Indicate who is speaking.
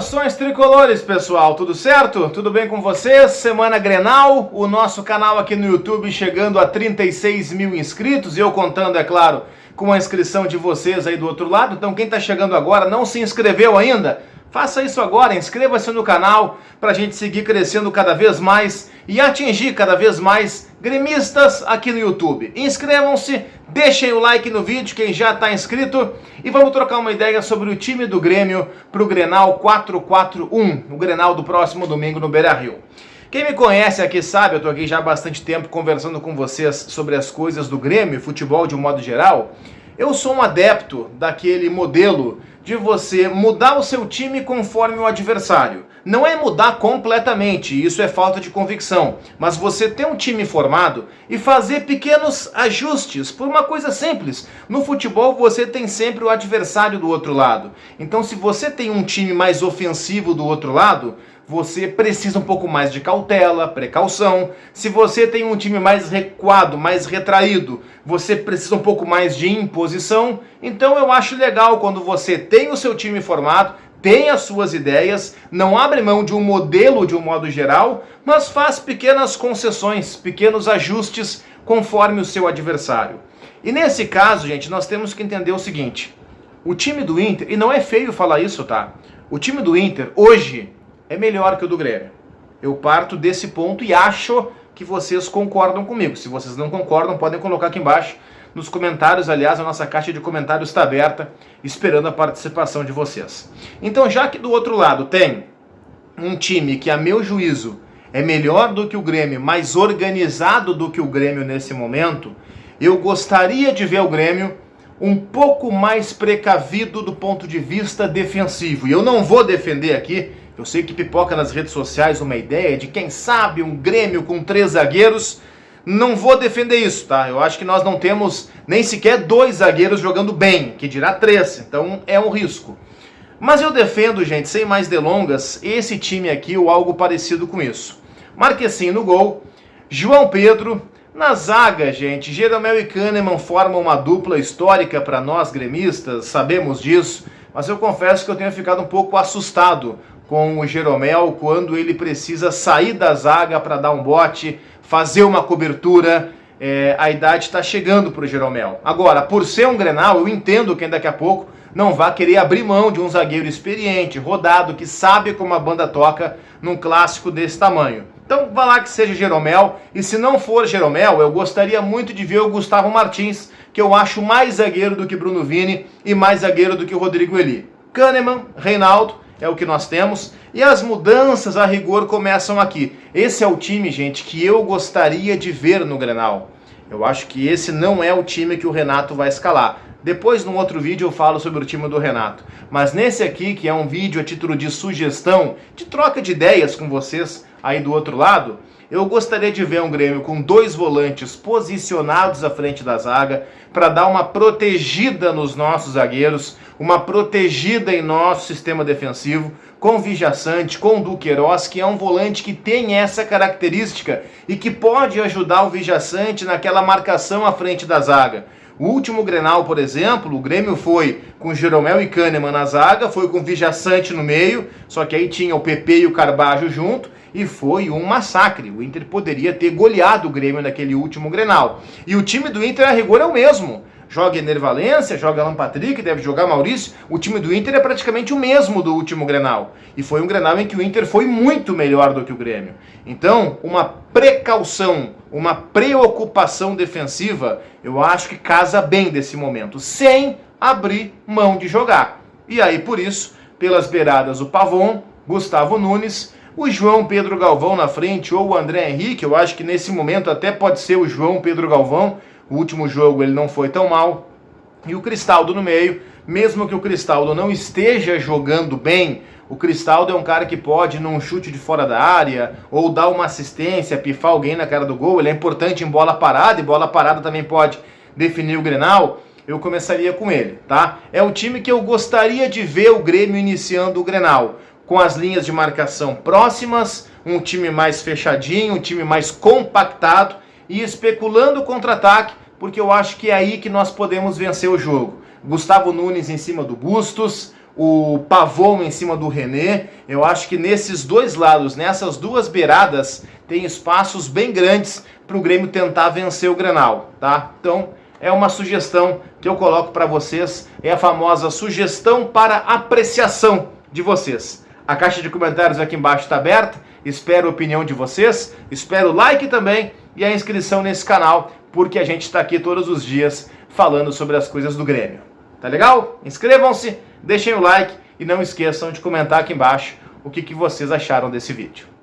Speaker 1: Saudações tricolores, pessoal, tudo certo? Tudo bem com vocês? Semana Grenal, o nosso canal aqui no YouTube chegando a 36 mil inscritos, e eu contando, é claro, com a inscrição de vocês aí do outro lado. Então quem está chegando agora, não se inscreveu ainda? Faça isso agora, inscreva-se no canal para a gente seguir crescendo cada vez mais e atingir cada vez mais gremistas aqui no YouTube. Inscrevam-se, deixem o like no vídeo, quem já está inscrito, e vamos trocar uma ideia sobre o time do Grêmio para o Grenal 4-4-1, o Grenal do próximo domingo no Beira-Rio. Quem me conhece aqui sabe, eu estou aqui já há bastante tempo conversando com vocês sobre as coisas do Grêmio, futebol de um modo geral. Eu sou um adepto daquele modelo de você mudar o seu time conforme o adversário. Não é mudar completamente, isso é falta de convicção, mas você ter um time formado e fazer pequenos ajustes por uma coisa simples. No futebol você tem sempre o adversário do outro lado. Então se você tem um time mais ofensivo do outro lado, você precisa um pouco mais de cautela, precaução. Se você tem um time mais recuado, mais retraído, você precisa um pouco mais de imposição. Então eu acho legal quando você tem o seu time formado, tem as suas ideias, não abre mão de um modelo de um modo geral, mas faz pequenas concessões, pequenos ajustes conforme o seu adversário. E nesse caso, gente, nós temos que entender o seguinte: o time do Inter, e não é feio falar isso, tá? O time do Inter hoje é melhor que o do Grêmio. Eu parto desse ponto e acho que vocês concordam comigo. Se vocês não concordam, podem colocar aqui embaixo nos comentários. Aliás, a nossa caixa de comentários está aberta, esperando a participação de vocês. Então, já que do outro lado tem um time que, a meu juízo, é melhor do que o Grêmio, mais organizado do que o Grêmio nesse momento, eu gostaria de ver o Grêmio um pouco mais precavido do ponto de vista defensivo. E eu não vou defender aqui, eu sei que pipoca nas redes sociais uma ideia de, quem sabe, um Grêmio com 3 zagueiros. Não vou defender isso, tá? Eu acho que nós não temos nem sequer 2 zagueiros jogando bem, que dirá 3, então é um risco. Mas eu defendo, gente, sem mais delongas, esse time aqui ou algo parecido com isso. Marquezinho no gol, João Pedro. Na zaga, gente, Jeromel e Kahneman formam uma dupla histórica para nós gremistas, sabemos disso, mas eu confesso que eu tenho ficado um pouco assustado com o Jeromel quando ele precisa sair da zaga para dar um bote, fazer uma cobertura. A idade está chegando para o Jeromel. Agora, por ser um Grenal, eu entendo que daqui a pouco não vai querer abrir mão de um zagueiro experiente, rodado, que sabe como a banda toca num clássico desse tamanho. Então, vai lá que seja Jeromel, e se não for Jeromel, eu gostaria muito de ver o Gustavo Martins, que eu acho mais zagueiro do que Bruno Vini e mais zagueiro do que Rodrigo Eli. Kahneman, Reinaldo, é o que nós temos, e as mudanças a rigor começam aqui. Esse é o time, gente, que eu gostaria de ver no Grenal. Eu acho que esse não é o time que o Renato vai escalar. Depois, num outro vídeo, eu falo sobre o time do Renato. Mas nesse aqui, que é um vídeo a título de sugestão, de troca de ideias com vocês aí do outro lado, eu gostaria de ver um Grêmio com 2 volantes posicionados à frente da zaga para dar uma protegida nos nossos zagueiros, uma protegida em nosso sistema defensivo, com Vijaçante, com Duqueiroz, que é um volante que tem essa característica e que pode ajudar o Vijaçante naquela marcação à frente da zaga. O último Grenal, por exemplo, o Grêmio foi com Jeromel e Kahneman na zaga, foi com Vijaçante no meio, só que aí tinha o PP e o Carbajo junto, e foi um massacre. O Inter poderia ter goleado o Grêmio naquele último Grenal. E o time do Inter, a rigor, é o mesmo. Joga Ener Valencia, joga Alan Patrick, deve jogar Maurício. O time do Inter é praticamente o mesmo do último Grenal. E foi um Grenal em que o Inter foi muito melhor do que o Grêmio. Então, uma precaução, uma preocupação defensiva, eu acho que casa bem desse momento, sem abrir mão de jogar. E aí, por isso, pelas beiradas, o Pavon, Gustavo Nunes, o João Pedro Galvão na frente ou o André Henrique. Eu acho que nesse momento até pode ser o João Pedro Galvão. O último jogo ele não foi tão mal. E o Cristaldo no meio, mesmo que o Cristaldo não esteja jogando bem, o Cristaldo é um cara que pode, num chute de fora da área, ou dar uma assistência, pifar alguém na cara do gol. Ele é importante em bola parada, e bola parada também pode definir o Grenal. Eu começaria com ele, tá? É o time que eu gostaria de ver o Grêmio iniciando o Grenal, com as linhas de marcação próximas, um time mais fechadinho, um time mais compactado e especulando o contra-ataque, porque eu acho que é aí que nós podemos vencer o jogo. Gustavo Nunes em cima do Bustos, o Pavon em cima do René. Eu acho que nesses dois lados, nessas duas beiradas, tem espaços bem grandes para o Grêmio tentar vencer o Grenal, tá? Então, é uma sugestão que eu coloco para vocês, é a famosa sugestão para apreciação de vocês. A caixa de comentários aqui embaixo está aberta, espero a opinião de vocês, espero o like também e a inscrição nesse canal, porque a gente está aqui todos os dias falando sobre as coisas do Grêmio. Tá legal? Inscrevam-se, deixem o like e não esqueçam de comentar aqui embaixo o que vocês acharam desse vídeo.